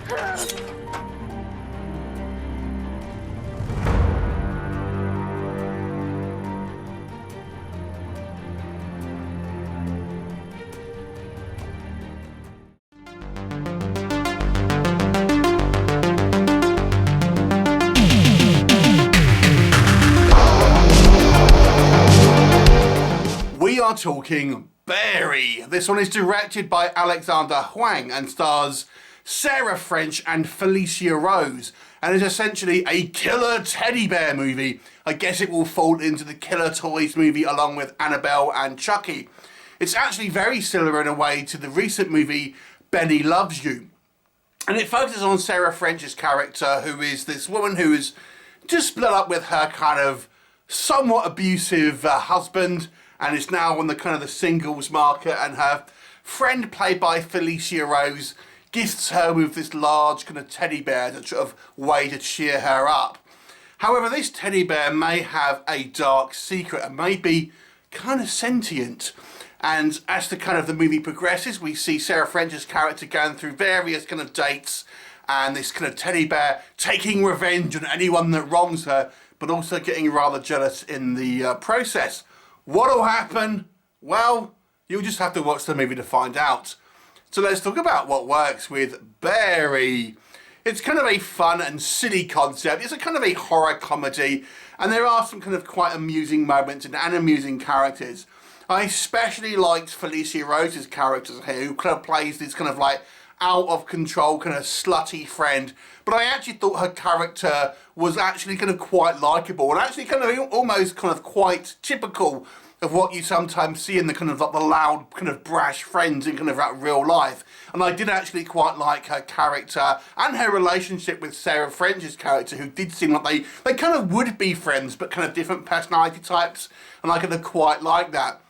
We are talking Bearry. This one is directed by Alexander Huang and stars Sarah French and Felicia Rose, and is essentially a killer teddy bear movie. I guess it will fall into the Killer Toys movie along with Annabelle and Chucky. It's actually very similar in a way to the recent movie Benny Loves You. And it focuses on Sarah French's character, who is this woman who is just split up with her kind of somewhat abusive husband, and is now on the kind of the singles market, and her friend, played by Felicia Rose, gifts her with this large kind of teddy bear to sort of way to cheer her up. However, this teddy bear may have a dark secret and may be kind of sentient. And as the kind of the movie progresses, we see Sarah French's character going through various kind of dates, and this kind of teddy bear taking revenge on anyone that wrongs her, but also getting rather jealous in the process. What'll happen? Well, you'll just have to watch the movie to find out. So let's talk about what works with Bearry. It's kind of a fun and silly concept. It's a kind of a horror comedy, and there are some kind of quite amusing moments and amusing characters. I especially liked Felicia Rose's character here, who kind of plays this kind of like out of control kind of slutty friend, but I actually thought her character was actually kind of quite likeable and actually kind of almost kind of quite typical of what you sometimes see in the kind of like the loud kind of brash friends in kind of that real life. And I did actually quite like her character and her relationship with Sarah French's character, who did seem like they kind of would be friends but kind of different personality types, and I kind of quite like that.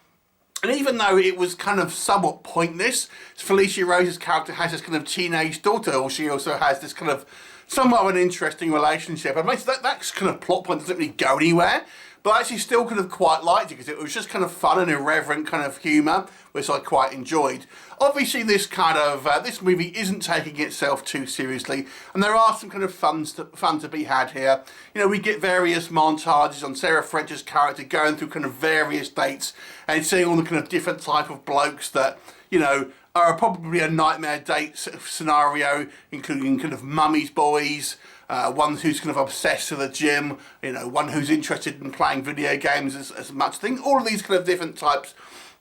And even though it was kind of somewhat pointless, Felicia Rose's character has this kind of teenage daughter, or she also has this kind of somewhat of an interesting relationship. And that kind of plot point doesn't really go anywhere, but I actually still kind of quite liked it because it was just kind of fun and irreverent kind of humour, which I quite enjoyed. Obviously, this kind of this movie isn't taking itself too seriously, and there are some kind of fun to be had here. You know, we get various montages on Sarah French's character going through kind of various dates and seeing all the kind of different type of blokes that, you know, are probably a nightmare date scenario, including kind of mummy's boys, one who's kind of obsessed with the gym, you know, one who's interested in playing video games as much. I think all of these kind of different types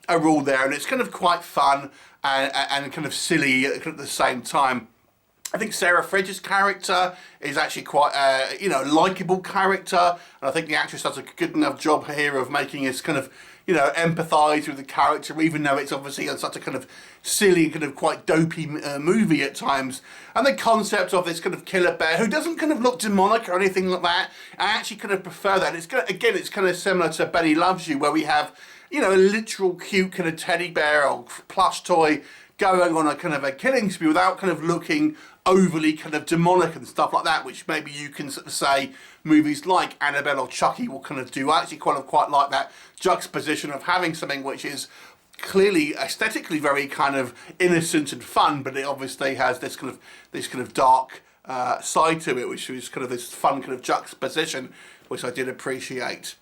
are all there, and it's kind of quite fun and kind of silly at the same time. I think Sarah French's character is actually quite a, you know, likeable character, and I think the actress does a good enough job here of making us kind of, you know, empathise with the character, even though it's obviously such a kind of silly, kind of quite dopey movie at times. And the concept of this kind of killer bear, who doesn't kind of look demonic or anything like that, I actually kind of prefer that. It's kind of, again, it's kind of similar to Benny Loves You, where we have, you know, a literal cute kind of teddy bear or plush toy going on a kind of a killing spree without kind of looking overly kind of demonic and stuff like that, which maybe you can sort of say movies like Annabelle or Chucky will kind of do. I actually quite like that juxtaposition of having something which is clearly aesthetically very kind of innocent and fun, but it obviously has this kind of dark side to it, which is kind of this fun kind of juxtaposition, which I did appreciate.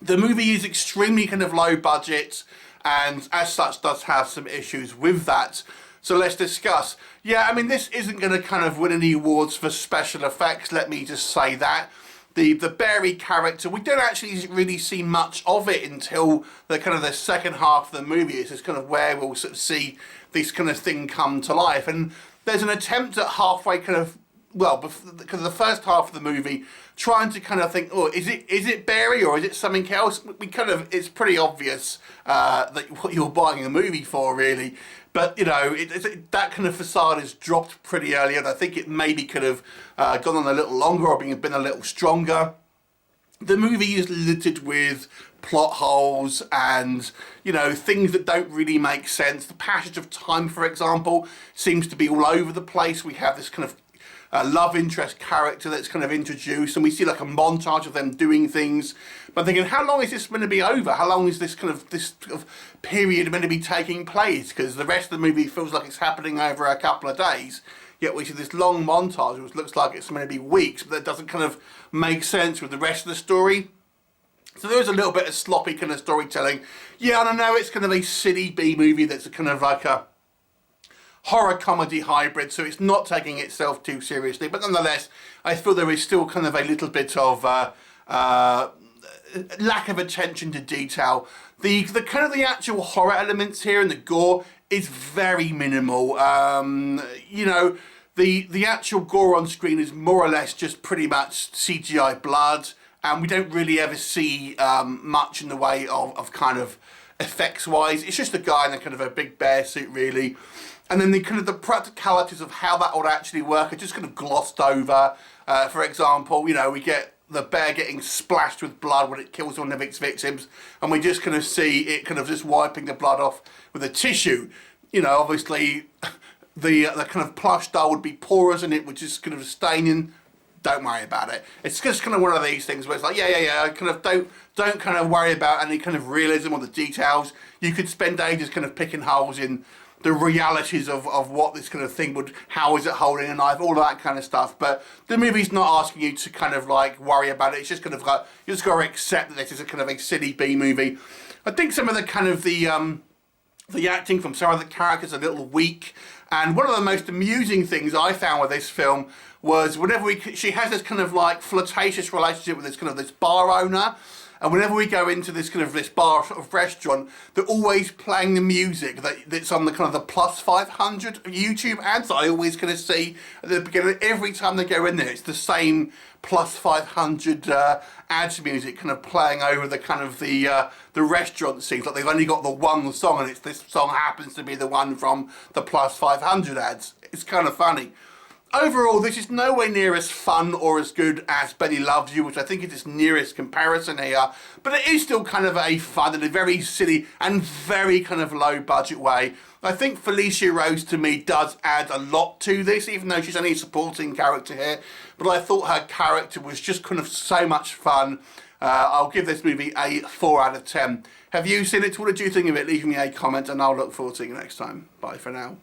The movie is extremely kind of low budget, and as such does have some issues with that. So let's discuss. Yeah, I mean, this isn't going to kind of win any awards for special effects, let me just say that. The Bearry character, we don't actually really see much of it until the kind of the second half of the movie. It's just kind of where we'll sort of see this kind of thing come to life. And there's an attempt at halfway kind of, well, because the first half of the movie, trying to kind of think, oh, is it Bearry or is it something else? We kind of, it's pretty obvious that what you're buying a movie for, really. But, you know, that kind of facade is dropped pretty early, and I think it maybe could have gone on a little longer or been a little stronger. The movie is littered with plot holes and, you know, things that don't really make sense. The passage of time, for example, seems to be all over the place. We have this kind of love interest character that's kind of introduced, and we see like a montage of them doing things. But I'm thinking, how long is this going to be over? How long is this kind of period going to be taking place? Because the rest of the movie feels like it's happening over a couple of days. yet we see this long montage which looks like it's meant to be weeks, but that doesn't kind of make sense with the rest of the story. So there is a little bit of sloppy kind of storytelling. Yeah, and I know it's kind of a silly B-movie that's kind of like a horror comedy hybrid, so it's not taking itself too seriously, but nonetheless I feel there is still kind of a little bit of lack of attention to detail. The kind of the actual horror elements here and the gore is very minimal. You know, the actual gore on screen is more or less just pretty much CGI blood, and we don't really ever see much in the way of kind of effects wise. It's just a guy in a kind of a big bear suit really, and then the kind of the practicalities of how that would actually work are just kind of glossed over. For example, you know, we get the bear getting splashed with blood when it kills one of its victims, and we just kind of see it kind of just wiping the blood off with a tissue. You know, obviously the kind of plush doll would be porous and it would just kind of staining. Don't worry about it. It's just kind of one of these things where it's like, yeah, kind of don't kind of worry about any kind of realism or the details. You could spend ages kind of picking holes in the realities of what this kind of thing would, how is it holding a knife, all of that kind of stuff. But the movie's not asking you to kind of like worry about it. It's just kind of like, you just got to accept that this is a kind of a silly B movie. I think some of the kind of the acting from some of the characters are a little weak. And one of the most amusing things I found with this film was whenever she has this kind of like flirtatious relationship with this bar owner, and whenever we go into this kind of this bar sort of restaurant, they're always playing the music that's on the kind of the plus 500 YouTube ads that I always kind of see at the beginning. Every time they go in there, it's the same plus 500 ads music kind of playing over the kind of the restaurant scenes. Like they've only got the one song, and this song happens to be the one from the plus 500 ads. It's kind of funny. Overall, this is nowhere near as fun or as good as Betty Loves You, which I think is its nearest comparison here, but it is still kind of a fun and a very silly and very kind of low budget way. I think Felicia Rose to me does add a lot to this, even though she's only a supporting character here, but I thought her character was just kind of so much fun. I'll give this movie a 4 out of 10. Have you seen it? What did you think of it? Leave me a comment and I'll look forward to seeing you next time. Bye for now.